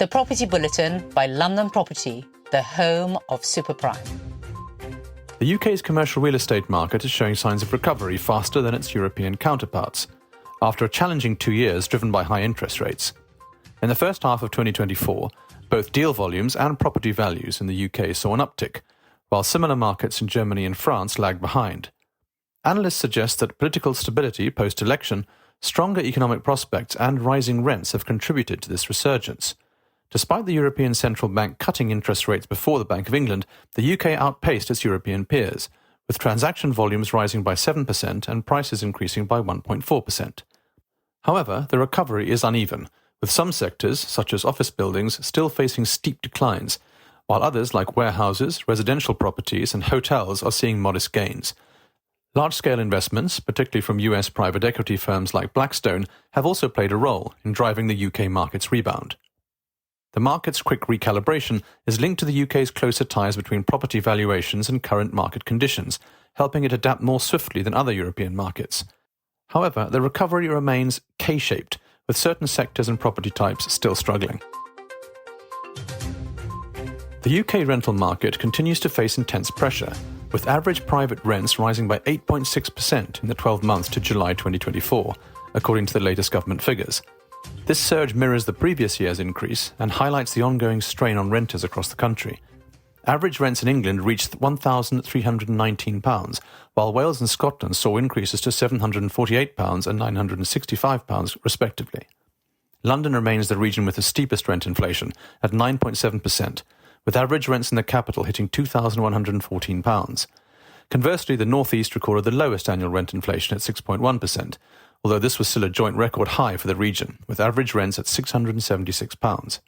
The Property Bulletin by London Property, the home of superprime. The UK's commercial real estate market is showing signs of recovery faster than its European counterparts, after a challenging 2 years driven by high interest rates. In the first half of 2024, both deal volumes and property values in the UK saw an uptick, while similar markets in Germany and France lagged behind. Analysts suggest that political stability post-election, stronger economic prospects and rising rents have contributed to this resurgence. Despite the European Central Bank cutting interest rates before the Bank of England, the UK outpaced its European peers, with transaction volumes rising by 7% and prices increasing by 1.4%. However, the recovery is uneven, with some sectors, such as office buildings, still facing steep declines, while others like warehouses, residential properties and hotels are seeing modest gains. Large-scale investments, particularly from US private equity firms like Blackstone, have also played a role in driving the UK market's rebound. The market's quick recalibration is linked to the UK's closer ties between property valuations and current market conditions, helping it adapt more swiftly than other European markets. However, the recovery remains K-shaped, with certain sectors and property types still struggling. The UK rental market continues to face intense pressure, with average private rents rising by 8.6% in the 12 months to July 2024, according to the latest government figures. This surge mirrors the previous year's increase and highlights the ongoing strain on renters across the country. Average rents in England reached £1,319, while Wales and Scotland saw increases to £748 and £965 respectively. London remains the region with the steepest rent inflation at 9.7%, with average rents in the capital hitting £2,114. Conversely, the North East recorded the lowest annual rent inflation at 6.1%, although this was still a joint record high for the region, with average rents at £676.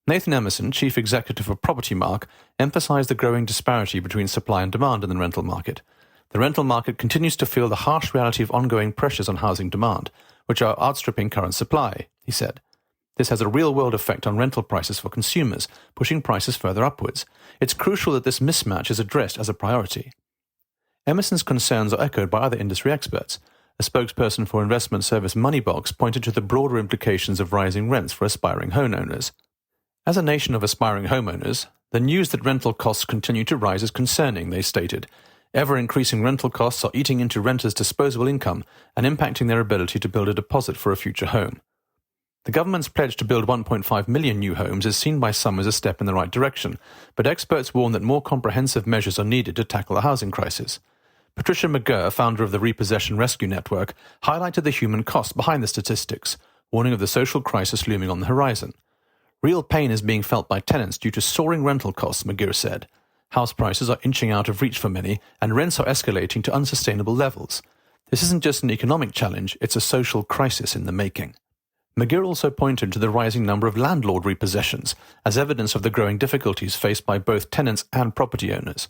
Nathan Emerson, Chief Executive of Property Mark, emphasised the growing disparity between supply and demand in the rental market. The rental market continues to feel the harsh reality of ongoing pressures on housing demand, which are outstripping current supply, he said. This has a real-world effect on rental prices for consumers, pushing prices further upwards. It's crucial that this mismatch is addressed as a priority. Emerson's concerns are echoed by other industry experts. A spokesperson for investment service Moneybox pointed to the broader implications of rising rents for aspiring homeowners. As a nation of aspiring homeowners, the news that rental costs continue to rise is concerning, they stated. Ever-increasing rental costs are eating into renters' disposable income and impacting their ability to build a deposit for a future home. The government's pledge to build 1.5 million new homes is seen by some as a step in the right direction, but experts warn that more comprehensive measures are needed to tackle the housing crisis. Patricia McGurr, founder of the Repossession Rescue Network, highlighted the human cost behind the statistics, warning of the social crisis looming on the horizon. Real pain is being felt by tenants due to soaring rental costs, McGurr said. House prices are inching out of reach for many, and rents are escalating to unsustainable levels. This isn't just an economic challenge, it's a social crisis in the making. McGurr also pointed to the rising number of landlord repossessions as evidence of the growing difficulties faced by both tenants and property owners.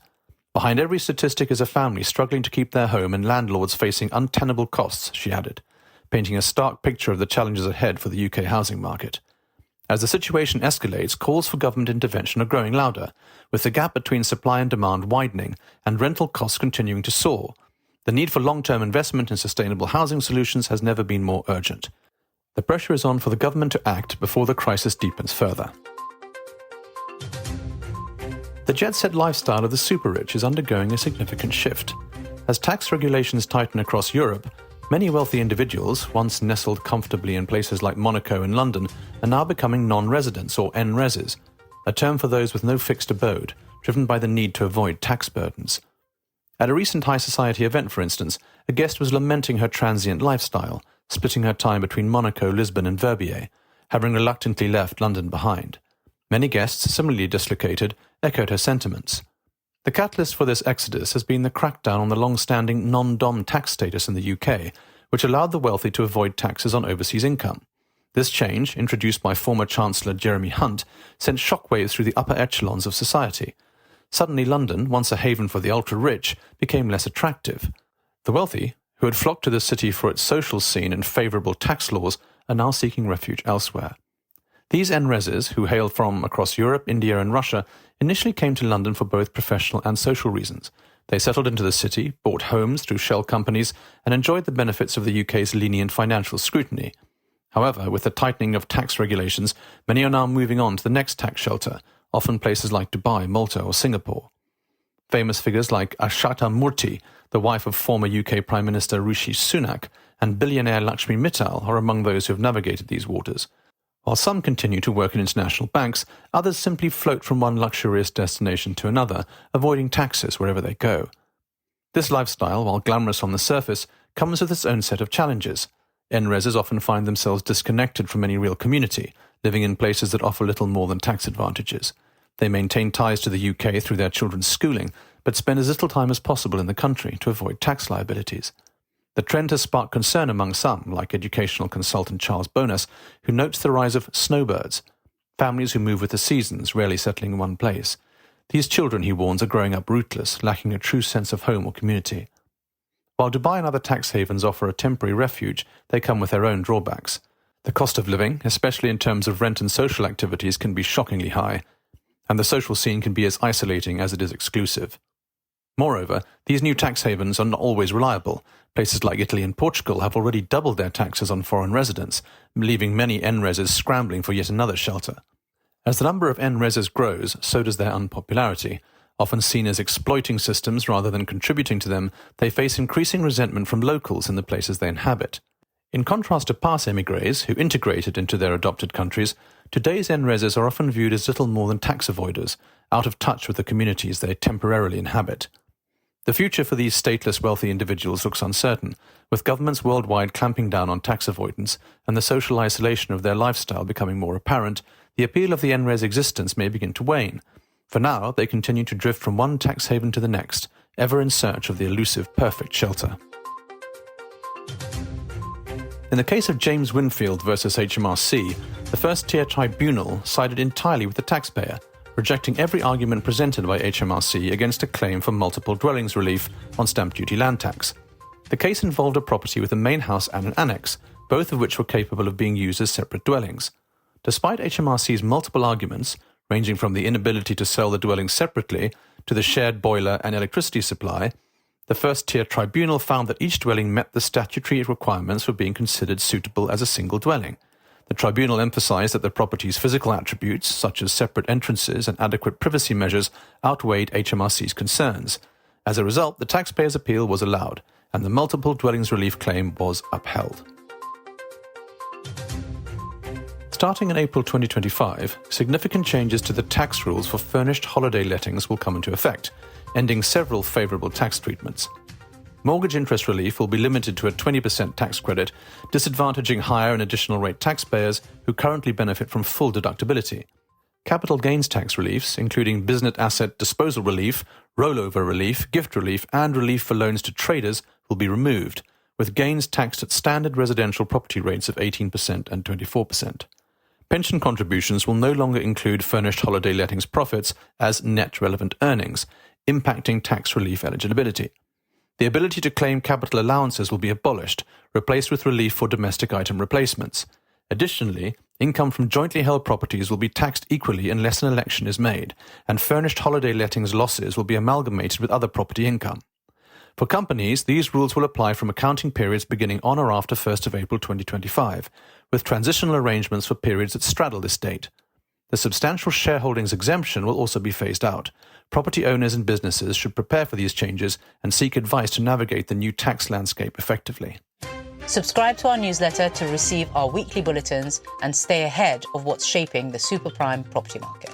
Behind every statistic is a family struggling to keep their home and landlords facing untenable costs, she added, painting a stark picture of the challenges ahead for the UK housing market. As the situation escalates, calls for government intervention are growing louder, with the gap between supply and demand widening and rental costs continuing to soar. The need for long-term investment in sustainable housing solutions has never been more urgent. The pressure is on for the government to act before the crisis deepens further. The jet-set lifestyle of the super-rich is undergoing a significant shift. As tax regulations tighten across Europe, many wealthy individuals, once nestled comfortably in places like Monaco and London, are now becoming non-residents or NRESs, a term for those with no fixed abode, driven by the need to avoid tax burdens. At a recent high society event, for instance, a guest was lamenting her transient lifestyle, splitting her time between Monaco, Lisbon and Verbier, having reluctantly left London behind. Many guests, similarly dislocated, echoed her sentiments. The catalyst for this exodus has been the crackdown on the long-standing non-dom tax status in the UK, which allowed the wealthy to avoid taxes on overseas income. This change, introduced by former Chancellor Jeremy Hunt, sent shockwaves through the upper echelons of society. Suddenly London, once a haven for the ultra-rich, became less attractive. The wealthy, who had flocked to the city for its social scene and favourable tax laws, are now seeking refuge elsewhere. These NRESs, who hailed from across Europe, India and Russia, initially came to London for both professional and social reasons. They settled into the city, bought homes through shell companies, and enjoyed the benefits of the UK's lenient financial scrutiny. However, with the tightening of tax regulations, many are now moving on to the next tax shelter, often places like Dubai, Malta or Singapore. Famous figures like Ashata Murthy, the wife of former UK Prime Minister Rishi Sunak, and billionaire Lakshmi Mittal are among those who have navigated these waters. While some continue to work in international banks, others simply float from one luxurious destination to another, avoiding taxes wherever they go. This lifestyle, while glamorous on the surface, comes with its own set of challenges. NRESers often find themselves disconnected from any real community, living in places that offer little more than tax advantages. They maintain ties to the UK through their children's schooling, but spend as little time as possible in the country to avoid tax liabilities. The trend has sparked concern among some, like educational consultant Charles Bonus, who notes the rise of snowbirds, families who move with the seasons, rarely settling in one place. These children, he warns, are growing up rootless, lacking a true sense of home or community. While Dubai and other tax havens offer a temporary refuge, they come with their own drawbacks. The cost of living, especially in terms of rent and social activities, can be shockingly high, and the social scene can be as isolating as it is exclusive. Moreover, these new tax havens are not always reliable. Places like Italy and Portugal have already doubled their taxes on foreign residents, leaving many NRESers scrambling for yet another shelter. As the number of NRESers grows, so does their unpopularity. Often seen as exploiting systems rather than contributing to them, they face increasing resentment from locals in the places they inhabit. In contrast to past émigrés who integrated into their adopted countries, today's NRESers are often viewed as little more than tax avoiders, out of touch with the communities they temporarily inhabit. The future for these stateless wealthy individuals looks uncertain, with governments worldwide clamping down on tax avoidance and the social isolation of their lifestyle becoming more apparent. The appeal of the NRES existence may begin to wane. For now, they continue to drift from one tax haven to the next, ever in search of the elusive perfect shelter. In the case of James Winfield versus HMRC, the first-tier tribunal sided entirely with the taxpayer, rejecting every argument presented by HMRC against a claim for multiple dwellings relief on stamp duty land tax. The case involved a property with a main house and an annex, both of which were capable of being used as separate dwellings. Despite HMRC's multiple arguments, ranging from the inability to sell the dwellings separately to the shared boiler and electricity supply, the first-tier tribunal found that each dwelling met the statutory requirements for being considered suitable as a single dwelling. The tribunal emphasised that the property's physical attributes, such as separate entrances and adequate privacy measures, outweighed HMRC's concerns. As a result, the taxpayer's appeal was allowed, and the multiple dwellings relief claim was upheld. Starting in April 2025, significant changes to the tax rules for furnished holiday lettings will come into effect, ending several favourable tax treatments. Mortgage interest relief will be limited to a 20% tax credit, disadvantaging higher and additional rate taxpayers who currently benefit from full deductibility. Capital gains tax reliefs, including business asset disposal relief, rollover relief, gift relief, and relief for loans to traders, will be removed, with gains taxed at standard residential property rates of 18% and 24%. Pension contributions will no longer include furnished holiday lettings profits as net relevant earnings, impacting tax relief eligibility. The ability to claim capital allowances will be abolished, replaced with relief for domestic item replacements. Additionally, income from jointly held properties will be taxed equally unless an election is made, and furnished holiday lettings losses will be amalgamated with other property income. For companies, these rules will apply from accounting periods beginning on or after 1st of April 2025, with transitional arrangements for periods that straddle this date. The substantial shareholdings exemption will also be phased out. Property owners and businesses should prepare for these changes and seek advice to navigate the new tax landscape effectively. Subscribe to our newsletter to receive our weekly bulletins and stay ahead of what's shaping the super prime property market.